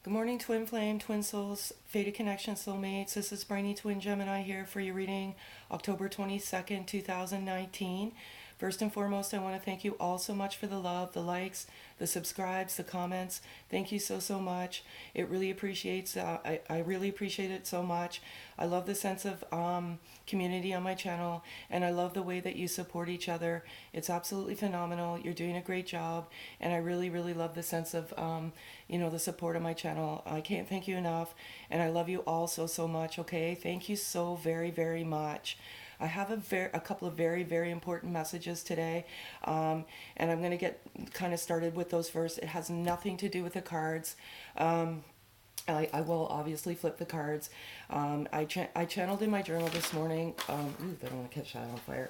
Good morning, Twin Flame, Twin Souls, Fated Connection Soulmates. This is Brainy Twin Gemini here for your reading October 22nd, 2019. First and foremost, I want to thank you all so much for the love, the likes, the subscribes, the comments. Thank you so much. It really appreciates. I really appreciate it so much. I love the sense of community on my channel, and I love the way that you support each other. It's absolutely phenomenal. You're doing a great job, and I really love the sense of the support of my channel. I can't thank you enough, and I love you all so much. Okay, thank you so very much. I have a couple of very important messages today, and I'm going to get kind of started with those first. It has nothing to do with the cards. I will obviously flip the cards. I channeled in my journal this morning. Ooh, I don't want to catch that on fire.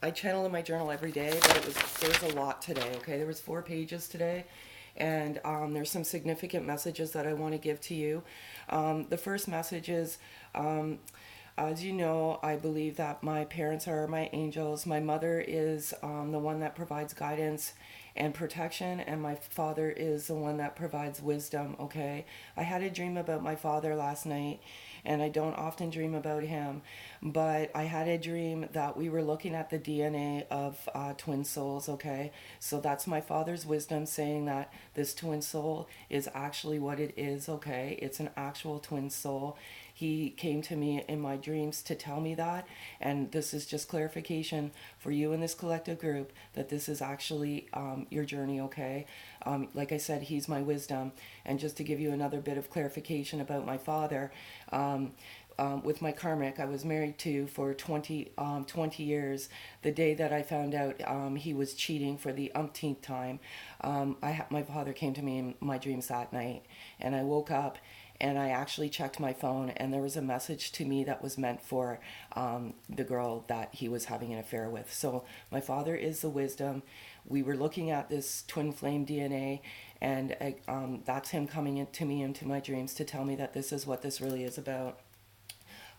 I channel in my journal every day, but there was a lot today. Okay, there was 4 pages today, and there's some significant messages that I want to give to you. The first message is. As you know, I believe that my parents are my angels. My mother is the one that provides guidance and protection, and my father is the one that provides wisdom, okay? I had a dream about my father last night, and I don't often dream about him, but I had a dream that we were looking at the DNA of twin souls, okay? So that's my father's wisdom saying that this twin soul is actually what it is, okay? It's an actual twin soul. He came to me in my dreams to tell me that, and this is just clarification for you in this collective group that this is actually your journey, okay? Like I said, he's my wisdom. And just to give you another bit of clarification about my father, with my karmic, I was married to for 20 years. The day that I found out he was cheating for the umpteenth time, my father came to me in my dreams that night, and I woke up and I actually checked my phone, and there was a message to me that was meant for the girl that he was having an affair with. So my father is the wisdom. We were looking at this twin flame DNA, and that's him coming into me into my dreams to tell me that this is what this really is about.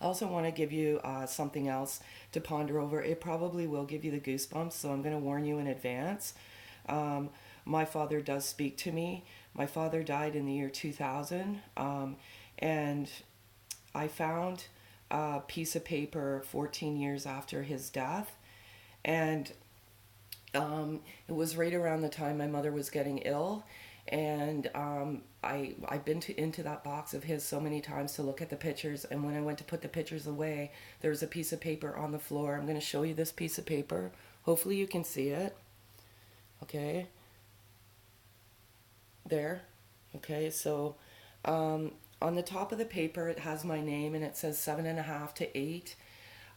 I also want to give you something else to ponder over. It probably will give you the goosebumps, so I'm going to warn you in advance. My father does speak to me. My father died in the year 2000, and I found a piece of paper 14 years after his death, and it was right around the time my mother was getting ill, and I've been into that box of his so many times to look at the pictures, and when I went to put the pictures away, there was a piece of paper on the floor. I'm going to show you this piece of paper. Hopefully you can see it. Okay. There. Okay, so on the top of the paper it has my name, and it says 7.5 to 8.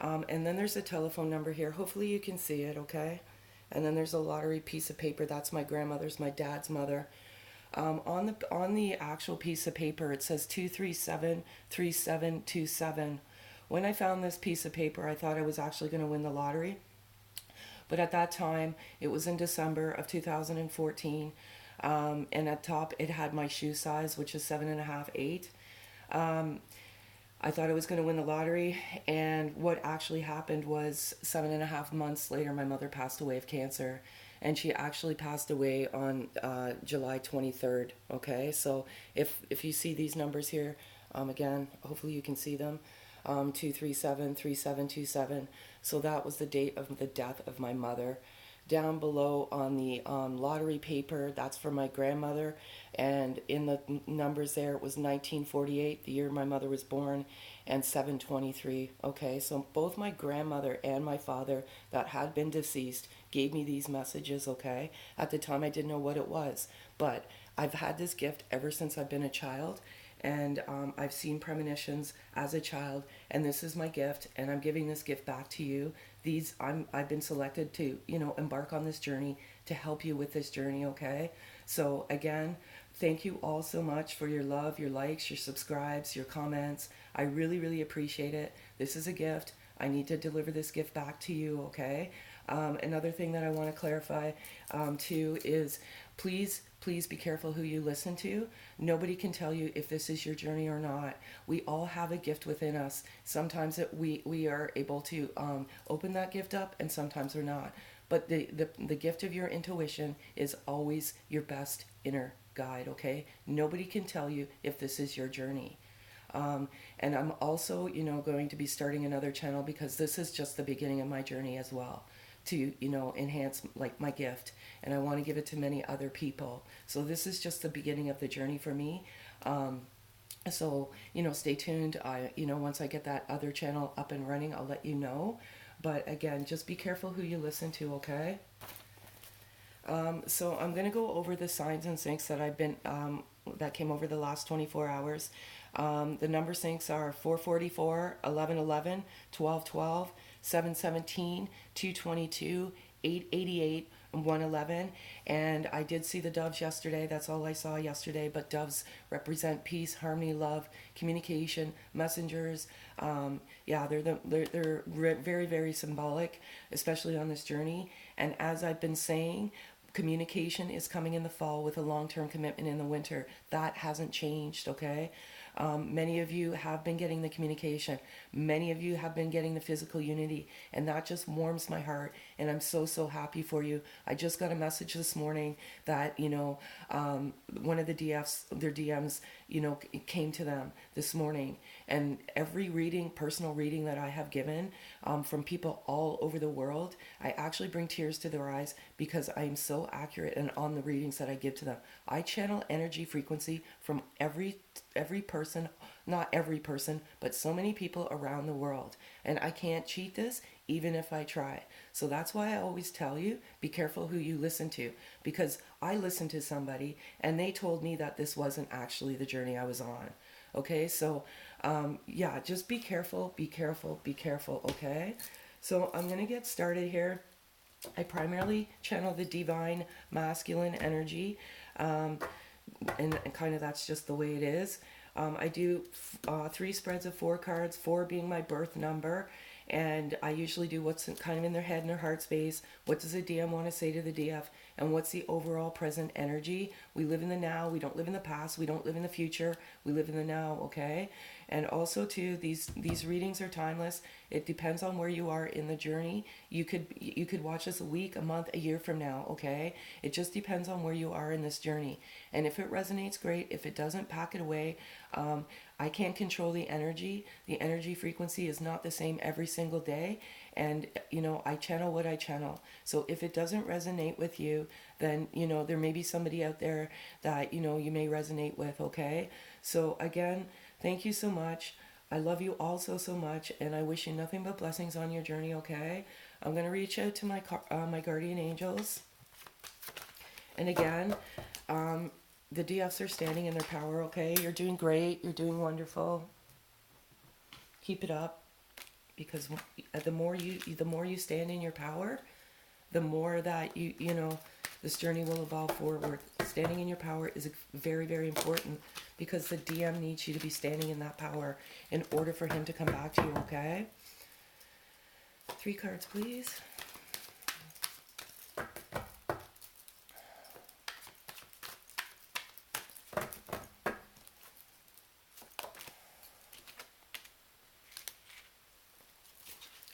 And then there's a telephone number here. Hopefully you can see it, okay? And then there's a lottery piece of paper. That's my grandmother's, my dad's mother. On the actual piece of paper it says 2373727. When I found this piece of paper, I thought I was actually going to win the lottery. But at that time, it was in December of 2014. And at top it had my shoe size, which is 7.5, 8. I thought I was going to win the lottery, and what actually happened was 7.5 months later my mother passed away of cancer, and she actually passed away on July 23rd. Okay, so if you see these numbers here, again, hopefully you can see them, 2373727. So that was the date of the death of my mother. Down below on the lottery paper, that's for my grandmother, and in the numbers there it was 1948, the year my mother was born, and 723. Okay, so both my grandmother and my father that had been deceased gave me these messages. Okay, at the time I didn't know what it was, but I've had this gift ever since I've been a child, and I've seen premonitions as a child, and this is my gift, and I'm giving this gift back to you. I've been selected to embark on this journey to help you with this journey. Okay, so again, thank you all so much for your love, your likes, your subscribes, your comments. I really appreciate it. This is a gift. I need to deliver this gift back to you. Okay. Another thing that I want to clarify too is please be careful who you listen to. Nobody can tell you if this is your journey or not. We all have a gift within us. Sometimes we are able to open that gift up, and sometimes we're not. But the gift of your intuition is always your best inner guide, okay? Nobody can tell you if this is your journey. And I'm also, going to be starting another channel because this is just the beginning of my journey as well, to, enhance like my gift. And I want to give it to many other people. So this is just the beginning of the journey for me. So, stay tuned. Once I get that other channel up and running, I'll let you know. But again, just be careful who you listen to, okay? So I'm going to go over the signs and syncs that that came over the last 24 hours. The number syncs are 444, 1111, 1212, 717, 222, 888, 111. And I did see the doves yesterday. That's all I saw yesterday. But doves represent peace, harmony, love, communication, messengers. They're very, very symbolic, especially on this journey. And as I've been saying, communication is coming in the fall with a long-term commitment in the winter. That hasn't changed, okay? Many of you have been getting the communication. Many of you have been getting the physical unity, and that just warms my heart, and I'm so, so happy for you. I just got a message this morning that, one of the their DMs, came to them this morning, and every personal reading that I have given from people all over the world, I actually bring tears to their eyes because I am so accurate and on the readings that I give to them. I channel energy frequency from every person, not every person, but so many people around the world. And I can't cheat this even if I try. So that's why I always tell you, be careful who you listen to, because I listened to somebody and they told me that this wasn't actually the journey I was on. Okay, so just be careful, be careful, be careful, okay? So I'm going to get started here. I primarily channel the divine masculine energy, and kind of that's just the way it is. I do 3 spreads of 4 cards, 4 being my birth number, and I usually do what's kind of in their head and their heart space. What does a DM want to say to the DF, and what's the overall present energy? We live in the now. We don't live in the past. We don't live in the future. We live in the now, okay? And also, too, these readings are timeless. It depends on where you are in the journey. You could watch this a week, a month, a year from now, okay? It just depends on where you are in this journey. And if it resonates, great. If it doesn't, pack it away. I can't control the energy. The energy frequency is not the same every single day. And, I channel what I channel. So if it doesn't resonate with you, then, there may be somebody out there that, you may resonate with, okay? So again, thank you so much. I love you all so, so much. And I wish you nothing but blessings on your journey, okay? I'm going to reach out to my guardian angels. And again, the DFs are standing in their power, okay? You're doing great. You're doing wonderful. Keep it up, because the more you stand in your power, the more that this journey will evolve forward. Standing in your power is very, very important, because the DM needs you to be standing in that power in order for him to come back to you, okay? 3 cards, please.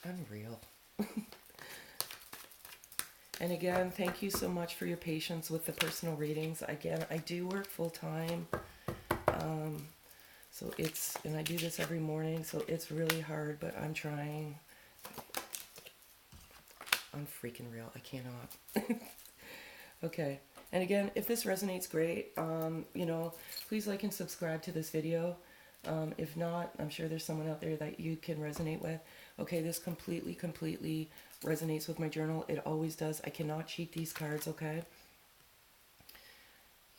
Unreal. And again, thank you so much for your patience with the personal readings. Again, I do work full time. And I do this every morning, so it's really hard, but I'm trying. I'm freaking real. I cannot. Okay. And again, if this resonates, great. Please like and subscribe to this video. If not, I'm sure there's someone out there that you can resonate with. Okay, this completely resonates with my journal. It always does. I cannot cheat these cards, okay?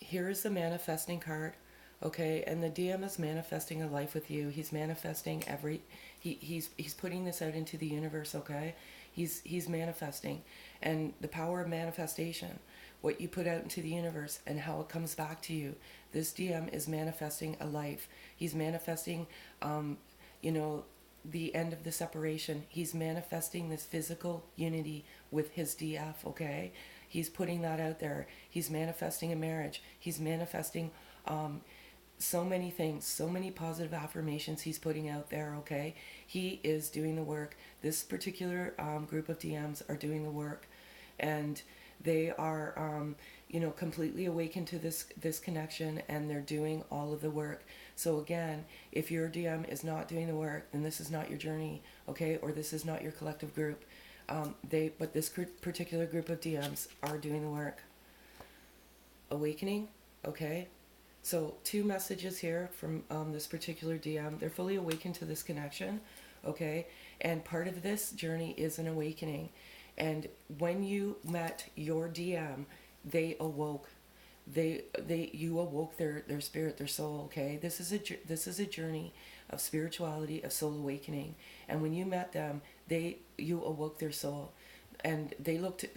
Here is the manifesting card, okay? And the DM is manifesting a life with you. He's manifesting he's putting this out into the universe, okay? He's manifesting. And the power of manifestation, what you put out into the universe and how it comes back to you. This DM is manifesting a life. He's manifesting, the end of the separation. He's manifesting this physical unity with his DF, okay? He's putting that out there. He's manifesting a marriage. He's manifesting so many things, so many positive affirmations he's putting out there, okay? He is doing the work. This particular group of DMs are doing the work, and they are completely awakened to this connection, and they're doing all of the work. So again, if your DM is not doing the work, then this is not your journey, okay, or this is not your collective group. But this particular group of DMs are doing the work. Awakening, okay. So 2 messages here from this particular DM. They're fully awakened to this connection, okay, and part of this journey is an awakening. And when you met your DM, they awoke. You awoke their spirit, their soul, okay. This is a journey of spirituality, of soul awakening. And when you met them, you awoke their soul, and they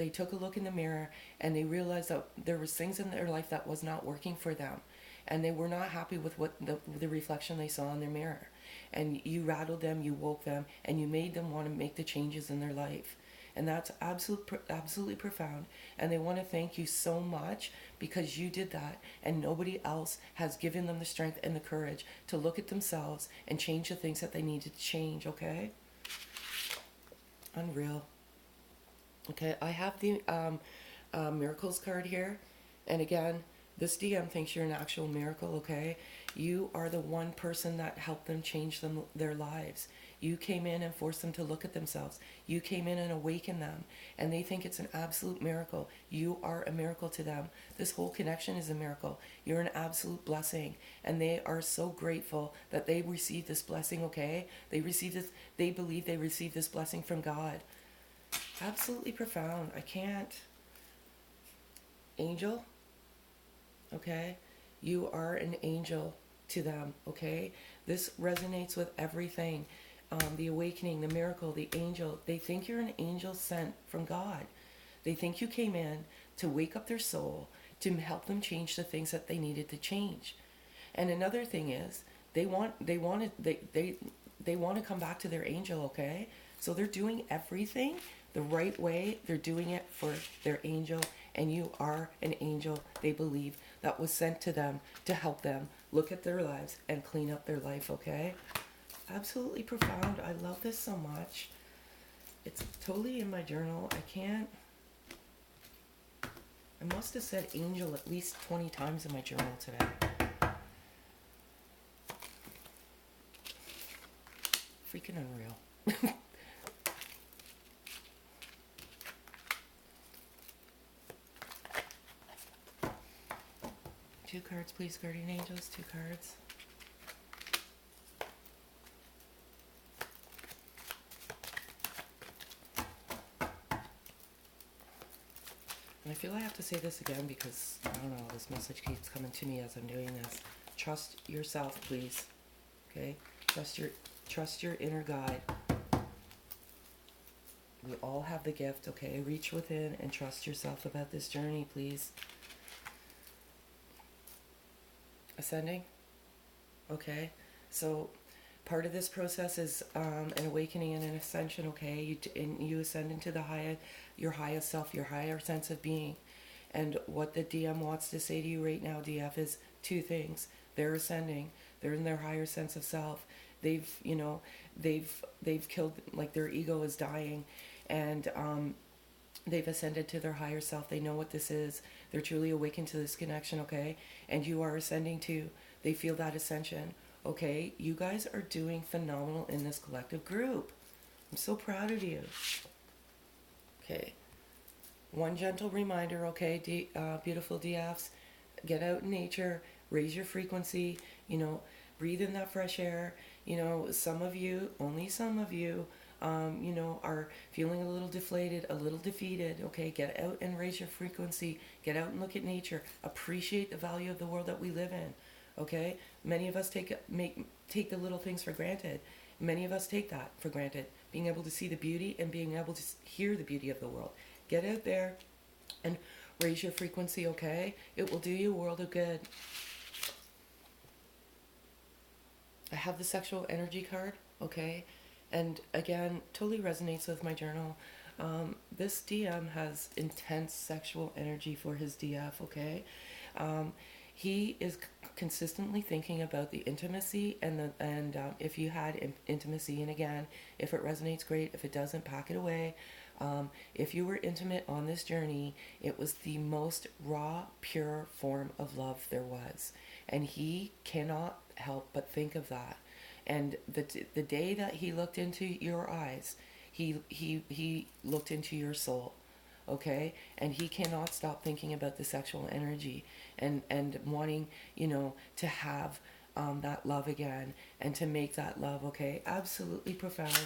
took a look in the mirror, and they realized that there was things in their life that was not working for them, and they were not happy with what the reflection they saw in their mirror. And you rattled them, you woke them, and you made them want to make the changes in their life. And that's absolutely profound. And they want to thank you so much, because you did that, and nobody else has given them the strength and the courage to look at themselves and change the things that they needed to change, okay? Unreal. Okay, I have the miracles card here. And again, this DM thinks you're an actual miracle, okay? You are the one person that helped them change their lives. You came in and forced them to look at themselves. You came in and awakened them, and they think it's an absolute miracle. You are a miracle to them. This whole connection is a miracle. You're an absolute blessing, and they are so grateful that they received this blessing, okay? They believe they received this blessing from God. Absolutely profound. I can't. Angel, okay? You are an angel to them, okay? This resonates with everything. The awakening, the miracle, the angel. They think you're an angel sent from God. They think you came in to wake up their soul, to help them change the things that they needed to change. And another thing is, they want to come back to their angel, okay? So they're doing everything the right way. They're doing it for their angel, and you are an angel, they believe, that was sent to them to help them look at their lives and clean up their life, okay? Absolutely profound. I love this so much. It's totally in my journal. I must have said angel at least 20 times in my journal today. Freaking unreal. 2 cards, please, guardian angels. 2 cards. And I feel I have to say this again because, I don't know, this message keeps coming to me as I'm doing this. Trust yourself, please. Okay? Trust your inner guide. We all have the gift, okay? Reach within and trust yourself about this journey, please. Ascending. Okay? So part of this process is an awakening and an ascension, okay? You ascend into your highest self, your higher sense of being. And what the DM wants to say to you right now, DF, is 2 things. They're ascending. They're in their higher sense of self. They've killed, like, their ego is dying, and they've ascended to their higher self. They know what this is. They're truly awakened to this connection, okay? And you are ascending too. They feel that ascension, okay? You guys are doing phenomenal in this collective group. I'm so proud of you. Okay. One gentle reminder, okay, beautiful DFs, get out in nature, raise your frequency, breathe in that fresh air. Some of you, only some of you, are feeling a little deflated, a little defeated, okay? Get out and raise your frequency. Get out and look at nature. Appreciate the value of the world that we live in, okay? Many of us take the little things for granted. Many of us take that for granted, being able to see the beauty and being able to hear the beauty of the world. Get out there and raise your frequency, okay? It will do you a world of good. I have the sexual energy card, okay? And again, totally resonates with my journal. This DM has intense sexual energy for his DF, okay? He is consistently thinking about the intimacy and if you had intimacy, and again, if it resonates, great. If it doesn't, pack it away. If you were intimate on this journey, it was the most raw, pure form of love there was. And he cannot help but think of that. And the day that he looked into your eyes, he looked into your soul, okay? And he cannot stop thinking about the sexual energy and wanting, to have that love again and to make that love, okay? Absolutely profound.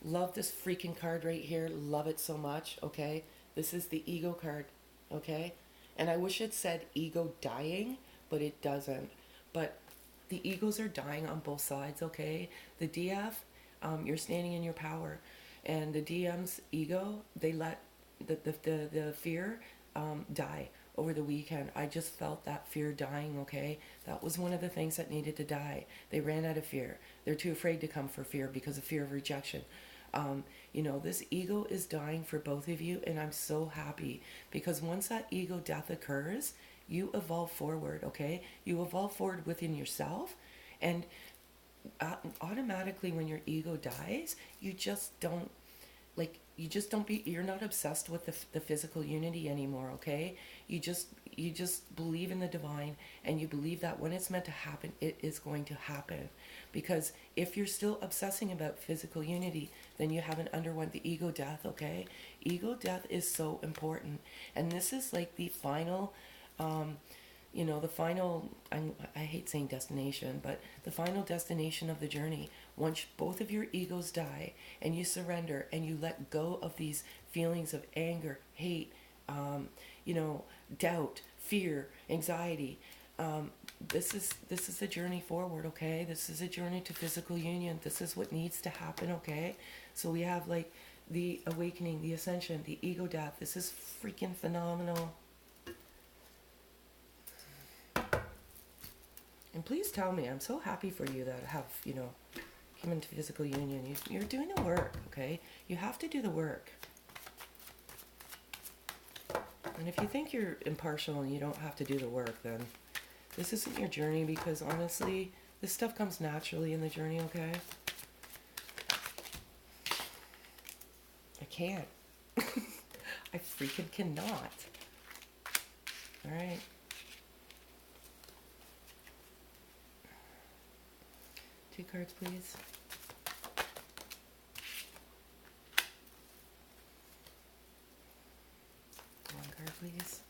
Love this freaking card right here. Love it so much, okay? This is the ego card, okay? And I wish it said ego dying, but it doesn't. But the egos are dying on both sides, okay? The DF, you're standing in your power. And the DM's ego, they let the fear die over the weekend. I just felt that fear dying, okay? That was one of the things that needed to die. They ran out of fear. They're too afraid to come for fear because of fear of rejection. This ego is dying for both of you, and I'm so happy because once that ego death occurs, you evolve forward, okay? You evolve forward within yourself, and automatically when your ego dies, you're not obsessed with the physical unity anymore, okay? You just believe in the divine, and you believe that when it's meant to happen, it is going to happen. Because if you're still obsessing about physical unity, then you haven't underwent the ego death, okay? Ego death is so important. And this is like the final, I hate saying destination, but the final destination of the journey. Once both of your egos die and you surrender and you let go of these feelings of anger, hate, doubt, fear, anxiety, this is the journey forward, okay? This is a journey to physical union. This is what needs to happen, okay? So we have like the awakening, the ascension, the ego death. This is freaking phenomenal. And please tell me, I'm so happy for you that have, come into physical union. You're doing the work, okay? You have to do the work. And if you think you're impartial and you don't have to do the work, then this isn't your journey, because honestly, this stuff comes naturally in the journey, okay? I can't. I freaking cannot. Alright. Two cards, please. One card, please.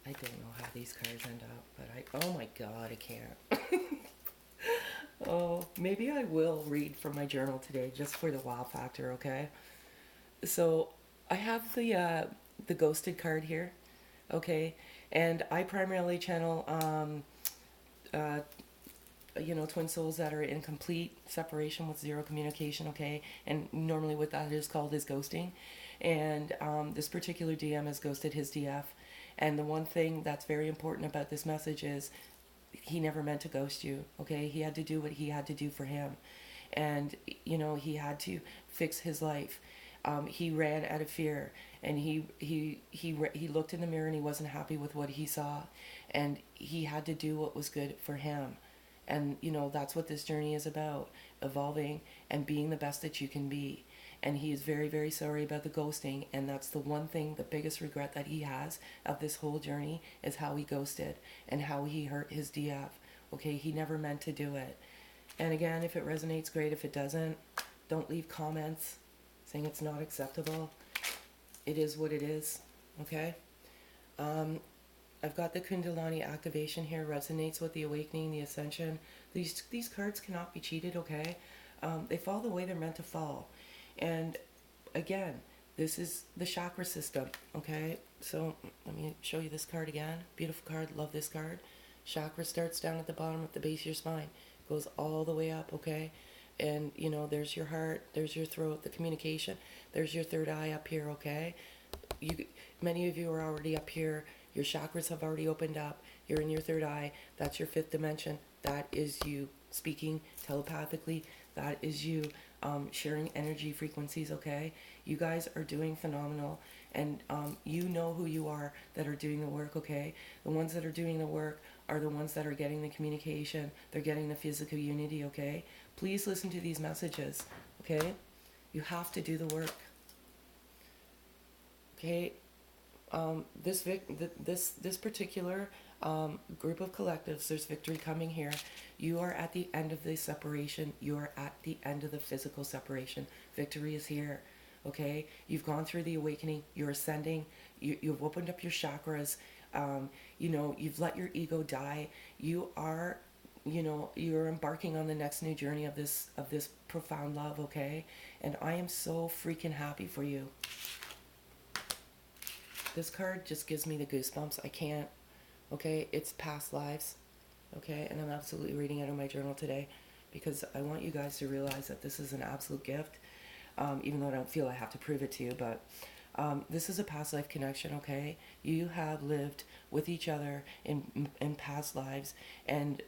I don't know how these cards end up, but oh my god, I can't. Oh, maybe I will read from my journal today just for the wow factor, okay? So I have the ghosted card here, okay? And I primarily channel twin souls that are in complete separation with zero communication, okay? And normally what that is called is ghosting. And this particular DM has ghosted his DF. And the one thing that's very important about this message is he never meant to ghost you, okay? He had to do what he had to do for him. And, he had to fix his life. He ran out of fear, and he looked in the mirror and he wasn't happy with what he saw. And he had to do what was good for him. And, that's what this journey is about, evolving and being the best that you can be. And he is very, very sorry about the ghosting. And that's the one thing, the biggest regret that he has of this whole journey is how he ghosted and how he hurt his DF. Okay, he never meant to do it. And again, if it resonates, great. If it doesn't, don't leave comments saying it's not acceptable. It is what it is, okay? I've got the Kundalini activation here, resonates with the awakening, the ascension. These cards cannot be cheated, okay? They fall the way they're meant to fall. And again, this is the chakra system, okay? So let me show you this card again. Beautiful card, love this card. Chakra starts down at the bottom at the base of your spine, goes all the way up, okay? And, there's your heart, there's your throat, the communication. There's your third eye up here, okay? Many of you are already up here. Your chakras have already opened up. You're in your third eye. That's your fifth dimension. That is you speaking telepathically. That is you sharing energy frequencies, okay? You guys are doing phenomenal. And you know who you are that are doing the work, okay? The ones that are doing the work are the ones that are getting the communication. They're getting the physical unity, okay? Please listen to these messages, okay? You have to do the work. Okay, this particular group of collectives, there's victory coming here. You are at the end of the separation. You are at the end of the physical separation. Victory is here. Okay, you've gone through the awakening. You're ascending. You've opened up your chakras. You've let your ego die. You are, you're embarking on the next new journey of this profound love. Okay, and I am so freaking happy for you. This card just gives me the goosebumps. I can't. Okay, it's past lives. Okay, and I'm absolutely reading out of my journal today because I want you guys to realize that this is an absolute gift, even though I don't feel I have to prove it to you, but this is a past life connection. Okay, you have lived with each other in past lives and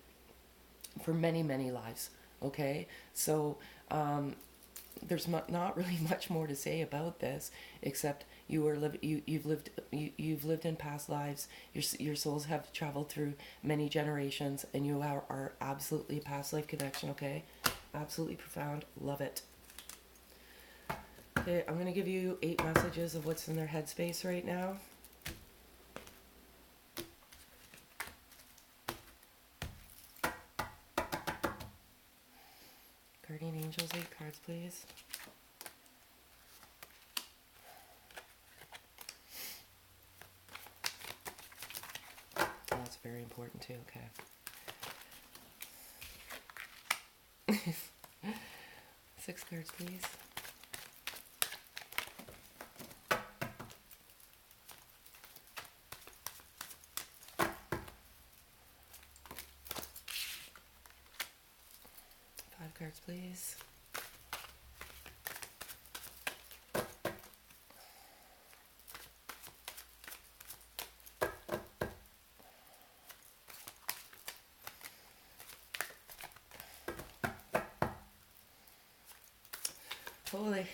for many, many lives. Okay, so there's not really much more to say about this except you've lived in past lives. Your souls have traveled through many generations, and you are absolutely a past life connection. Okay, absolutely profound. Love it. Okay, I'm gonna give you 8 messages of what's in their headspace right now. Guardian angels, 8 cards, please. That's very important too. Okay. 6 cards, please. Cards, please. Holy.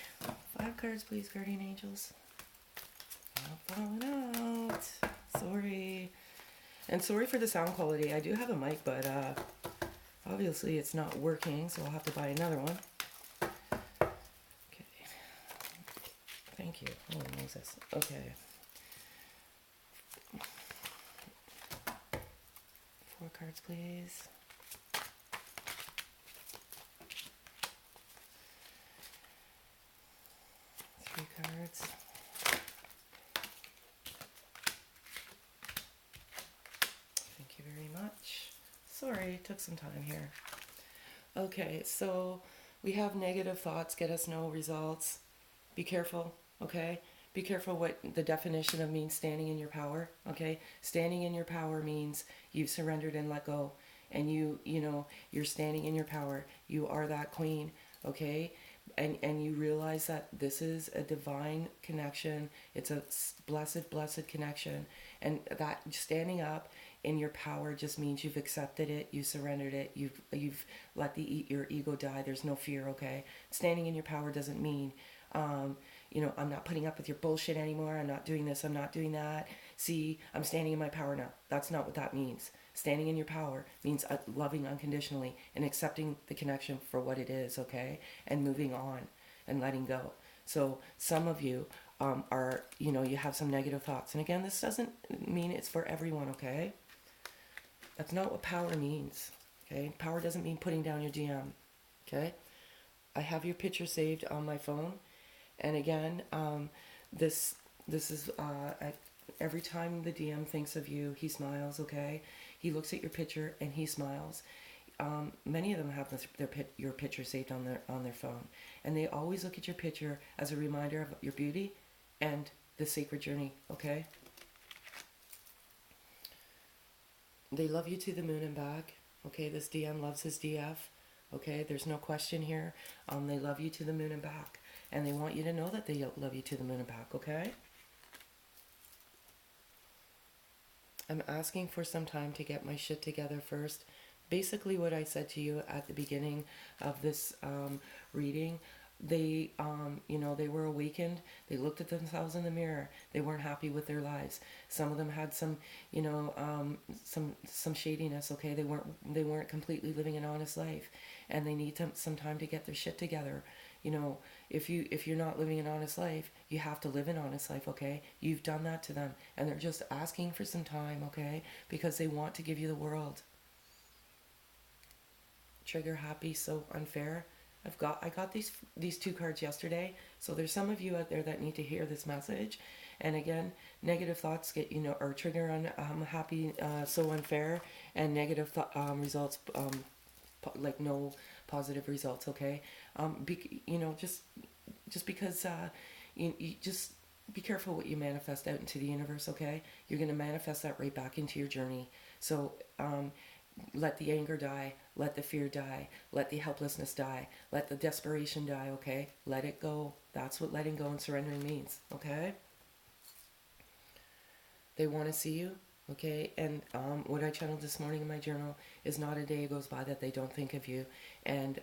5 cards, please, guardian angels. Not falling out. Sorry. And sorry for the sound quality. I do have a mic, but obviously it's not working, so I'll have to buy another one. Okay. Thank you. Holy Moses. Okay. 4 cards, please. 3 cards. Thank you very much. Sorry, it took some time here. Okay, so we have negative thoughts get us no results. Be careful, okay? Be careful what the definition of means standing in your power, okay? Standing in your power means you've surrendered and let go. And you're standing in your power. You are that queen, okay? And you realize that this is a divine connection. It's a blessed connection. And that standing up in your power just means you've accepted it, you surrendered it, you've let your ego die. There's no fear, okay? Standing in your power doesn't mean, I'm not putting up with your bullshit anymore. I'm not doing this. I'm not doing that. See, I'm standing in my power now. That's not what that means. Standing in your power means loving unconditionally and accepting the connection for what it is, okay? And moving on and letting go. So some of you you have some negative thoughts. And again, this doesn't mean it's for everyone, okay? That's not what power means, okay? Power doesn't mean putting down your DM, okay? I have your picture saved on my phone. And again, this is every time the DM thinks of you, he smiles, okay? He looks at your picture and he smiles. Many of them have your picture saved on their phone. And they always look at your picture as a reminder of your beauty and the sacred journey, okay? They love you to the moon and back, okay? This DM loves his DF, okay? There's no question here. They love you to the moon and back. And they want you to know that they love you to the moon and back, okay? I'm asking for some time to get my shit together first. Basically what I said to you at the beginning of this reading, they were awakened. They looked at themselves in the mirror. They weren't happy with their lives. Some of them had some shadiness, okay? They weren't completely living an honest life. And they need some time to get their shit together. you know, if you're not living an honest life, you have to live an honest life, okay? You've done that to them, and they're just asking for some time, okay? Because they want to give you the world. Trigger happy, so unfair. I got these two cards yesterday, so there's some of you out there that need to hear this message. And again, negative thoughts get, or trigger happy, so unfair, and negative results, like no positive results. Okay, just because you just be careful what you manifest out into the universe. Okay, you're going to manifest that right back into your journey. So let the anger die, let the fear die, let the helplessness die, let the desperation die. Okay, let it go. That's what letting go and surrendering means. Okay, they want to see you. Okay, and what I channeled this morning in my journal is not a day goes by that they don't think of you. And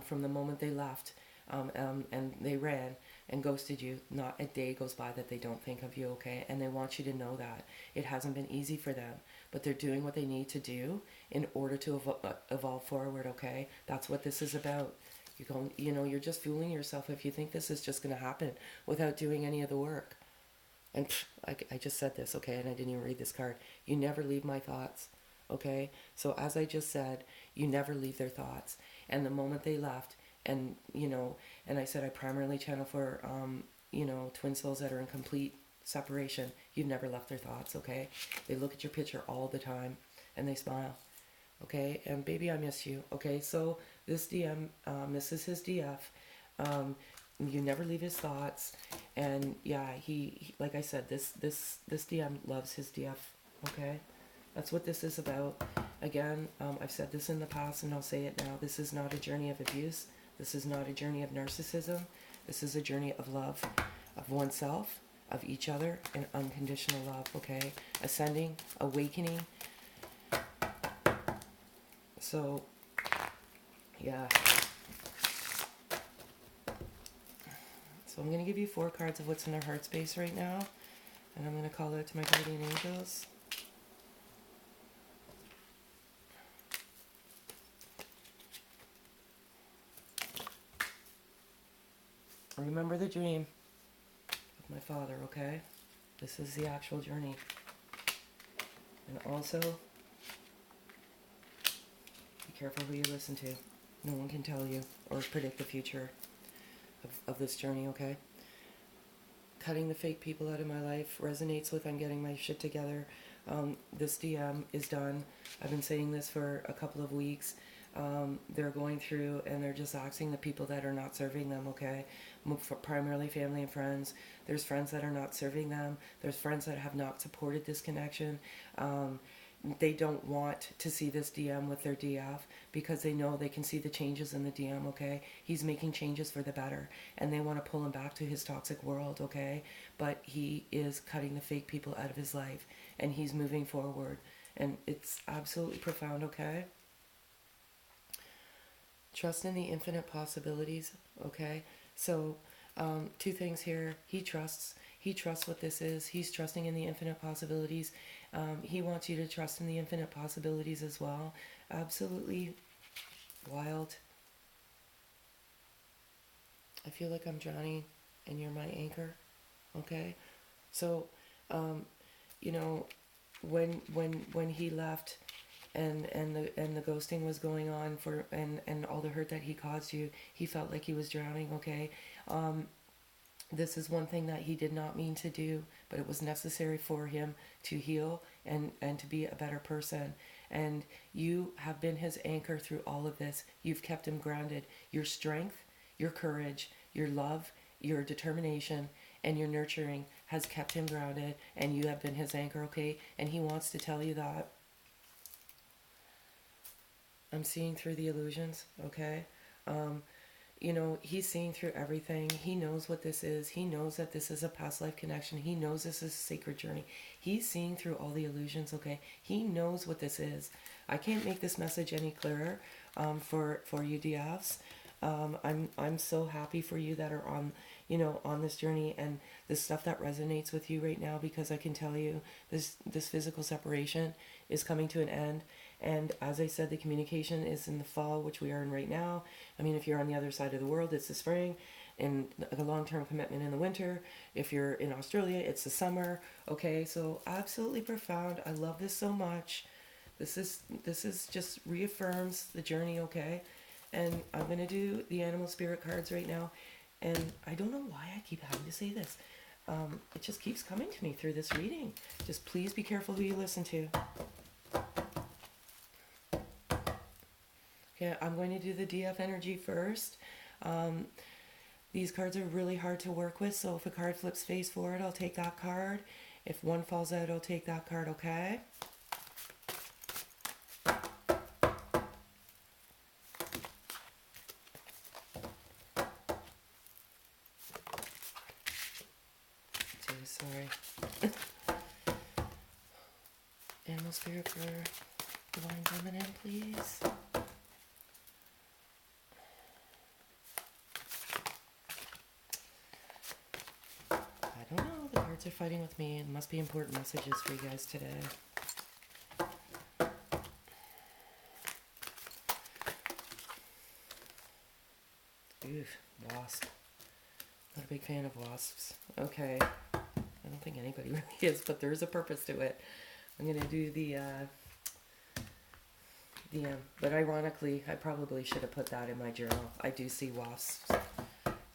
from the moment they left and they ran and ghosted you, not a day goes by that they don't think of you. Okay, and they want you to know that it hasn't been easy for them, but they're doing what they need to do in order to evolve forward. Okay, that's what this is about. You're going, you're just fooling yourself if you think this is just going to happen without doing any of the work. And I just said this, okay, and I didn't even read this card. You never leave my thoughts, okay? So as I just said, you never leave their thoughts. And the moment they left, and, and I said I primarily channel for, twin souls that are in complete separation. You've never left their thoughts, okay? They look at your picture all the time, and they smile, okay? And baby, I miss you, okay? So this DM misses his DF. You never leave his thoughts, and yeah, he like I said, this DM loves his DF. Okay, that's what this is about. Again, I've said this in the past, and I'll say it now. This is not a journey of abuse. This is not a journey of narcissism. This is a journey of love, of oneself, of each other, and unconditional love. Okay, ascending, awakening. So, yeah. So I'm going to give you 4 cards of what's in their heart space right now. And I'm going to call out to my guardian angels. Remember the dream of my father, okay? This is the actual journey. And also, be careful who you listen to. No one can tell you or predict the future of this journey, okay? Cutting the fake people out of my life resonates with I'm getting my shit together. This DM is done. I've been saying this for a couple of weeks. They're going through and they're just axing the people that are not serving them, okay? Primarily family and friends. There's friends that are not serving them. There's friends that have not supported this connection. They don't want to see this DM with their DF because they know they can see the changes in the DM, okay? He's making changes for the better, and they want to pull him back to his toxic world, okay? But he is cutting the fake people out of his life, and he's moving forward, and it's absolutely profound, okay? Trust in the infinite possibilities, okay? So, 2 things here. He trusts what this is. He's trusting in the infinite possibilities. He wants you to trust in the infinite possibilities as well. Absolutely wild. I feel like I'm drowning and you're my anchor. Okay? So, when he left and the ghosting was going on and all the hurt that he caused you, he felt like he was drowning, okay? This is one thing that he did not mean to do, but it was necessary for him to heal and to be a better person. And you have been his anchor through all of this. You've kept him grounded. Your strength, your courage, your love, your determination, and your nurturing has kept him grounded, and you have been his anchor, okay? And he wants to tell you that. I'm seeing through the illusions, okay? He's seeing through everything. He knows what this is. He knows that this is a past life connection. He knows this is a sacred journey. He's seeing through all the illusions, okay? He knows what this is. I can't make this message any clearer for you DFs. I'm so happy for you that are on this journey and this stuff that resonates with you right now, because I can tell you this physical separation is coming to an end, And as I said, the communication is in the fall, which we are in right now. I mean, if you're on the other side of the world, it's the spring, and the long-term commitment in the winter. If you're in Australia, it's the summer. Okay, so absolutely profound. I love this so much. This is just reaffirms the journey. Okay, and I'm gonna do the animal spirit cards right now, and I don't know why I keep having to say this. It just keeps coming to me through this reading. Just please be careful who you listen to. Okay, I'm going to do the DF energy first. These cards are really hard to work with, so if a card flips face forward, I'll take that card. If one falls out, I'll take that card, okay? Okay, sorry. Animal spirit for divine feminine, please. I don't know, the cards are fighting with me. It must be important messages for you guys today. Oof, wasp. Not a big fan of wasps. Okay. I don't think anybody really is, but there is a purpose to it. I'm going to do the but ironically, I probably should have put that in my journal. I do see wasps.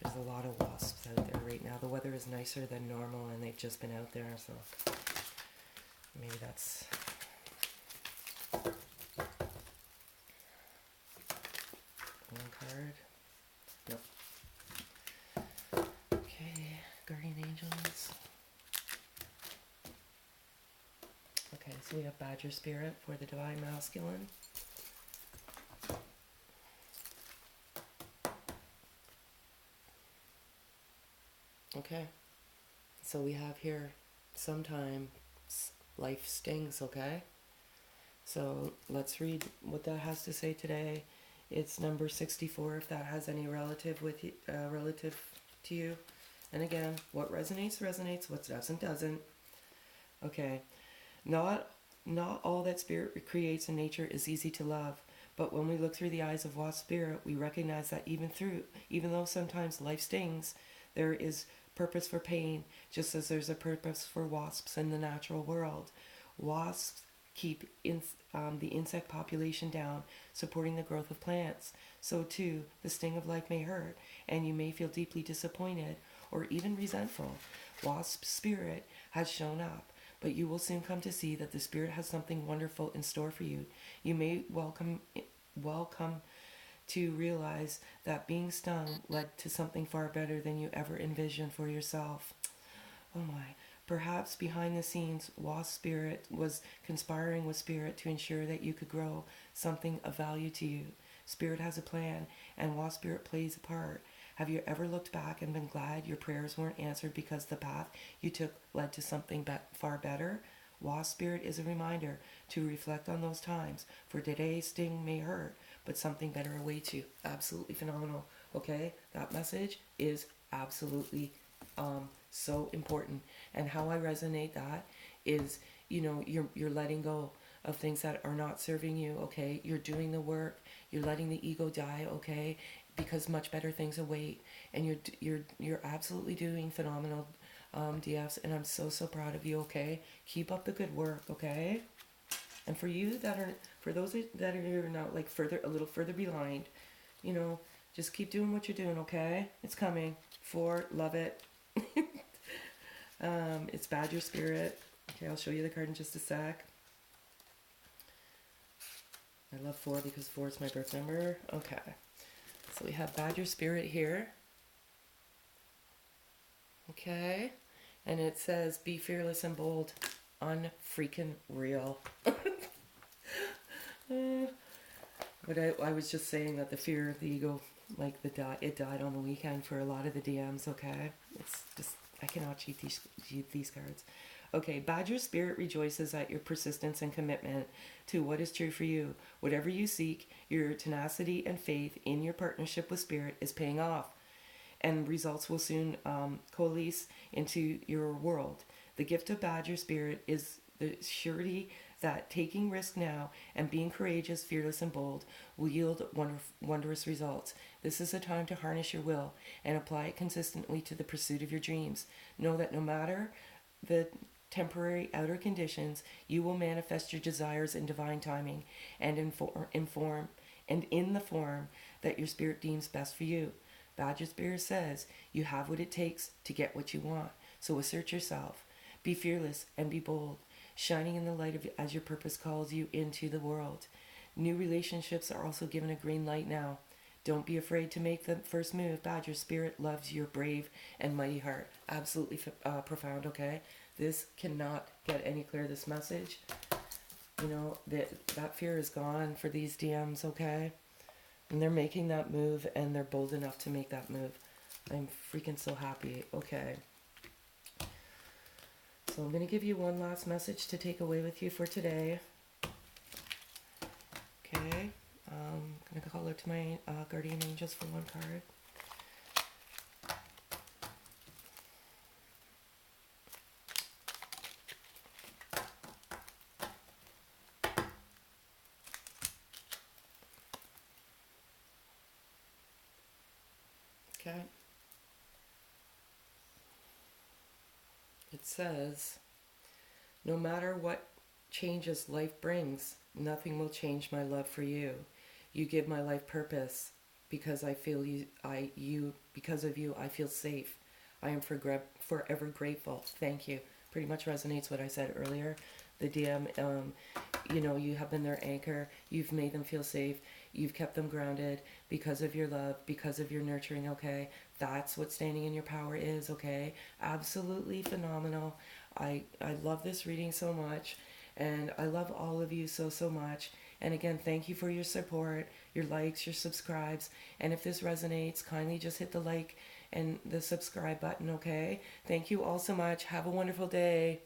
There's a lot of wasps out there right now. The weather is nicer than normal, and they've just been out there, so maybe that's... one card. Nope. Okay, guardian angels. Okay, so we have Badger Spirit for the Divine Masculine. Okay, so we have here, sometimes life stings, okay? So let's read what that has to say today. It's number 64, if that has any relative with you, relative to you. And again, what resonates, resonates, what doesn't. Okay, not all that spirit creates in nature is easy to love. But when we look through the eyes of Wasp Spirit, we recognize that even though sometimes life stings, there is purpose for pain, just as there's a purpose for wasps in the natural world. Wasps keep the insect population down, supporting the growth of plants. So too, the sting of life may hurt, and you may feel deeply disappointed or even resentful. Wasp Spirit has shown up, but you will soon come to see that the Spirit has something wonderful in store for you. You may welcome to realize that being stung led to something far better than you ever envisioned for yourself. Oh my. Perhaps behind the scenes, Wasp Spirit was conspiring with Spirit to ensure that you could grow something of value to you. Spirit has a plan, and Wasp Spirit plays a part. Have you ever looked back and been glad your prayers weren't answered because the path you took led to something far better? Wasp Spirit is a reminder to reflect on those times, for today's sting may hurt, but something better awaits you. Absolutely phenomenal. Okay, that message is absolutely so important. And how I resonate that is, you're letting go of things that are not serving you. Okay, you're doing the work. You're letting the ego die. Okay, because much better things await, and you're absolutely doing phenomenal, DFs, and I'm so proud of you. Okay, keep up the good work. Okay. And for those that are now like a little further behind, just keep doing what you're doing, okay? It's coming. 4, love it. It's Badger Spirit. Okay, I'll show you the card in just a sec. I love 4 because 4 is my birth number. Okay, so we have Badger Spirit here. Okay, and it says, be fearless and bold. Unfreaking real. But I was just saying that the fear of the ego, like it died on the weekend for a lot of the DMs. Okay, it's just I cannot cheat these cards. Okay, Badger Spirit rejoices at your persistence and commitment to what is true for you. Whatever you seek, your tenacity and faith in your partnership with Spirit is paying off, and results will soon coalesce into your world. The gift of Badger Spirit is the surety that taking risk now and being courageous, fearless, and bold will yield wondrous results. This is a time to harness your will and apply it consistently to the pursuit of your dreams. Know that no matter the temporary outer conditions, you will manifest your desires in divine timing and in the form that your spirit deems best for you. Badger Spirit says you have what it takes to get what you want. So assert yourself. Be fearless and be bold, shining in the light of as your purpose calls you into the world. New relationships are also given a green light now. Don't be afraid to make the first move. Badger Spirit loves your brave and mighty heart. Absolutely profound, okay? This cannot get any clearer, this message. You know, that fear is gone for these DMs, okay? And they're making that move, and they're bold enough to make that move. I'm freaking so happy. Okay. So I'm going to give you one last message to take away with you for today. Okay. I'm going to call out to my guardian angels for one card. Okay. It says, no matter what changes life brings, nothing will change my love for you. You give my life purpose. Because because of you, I feel safe. I am forever grateful. Thank you. Pretty much resonates what I said earlier. The DM, you have been their anchor. You've made them feel safe. You've kept them grounded because of your love, because of your nurturing, okay? That's what standing in your power is, okay? Absolutely phenomenal. I love this reading so much, and I love all of you so much. And again, thank you for your support, your likes, your subscribes. And if this resonates, kindly just hit the like and the subscribe button, okay? Thank you all so much. Have a wonderful day.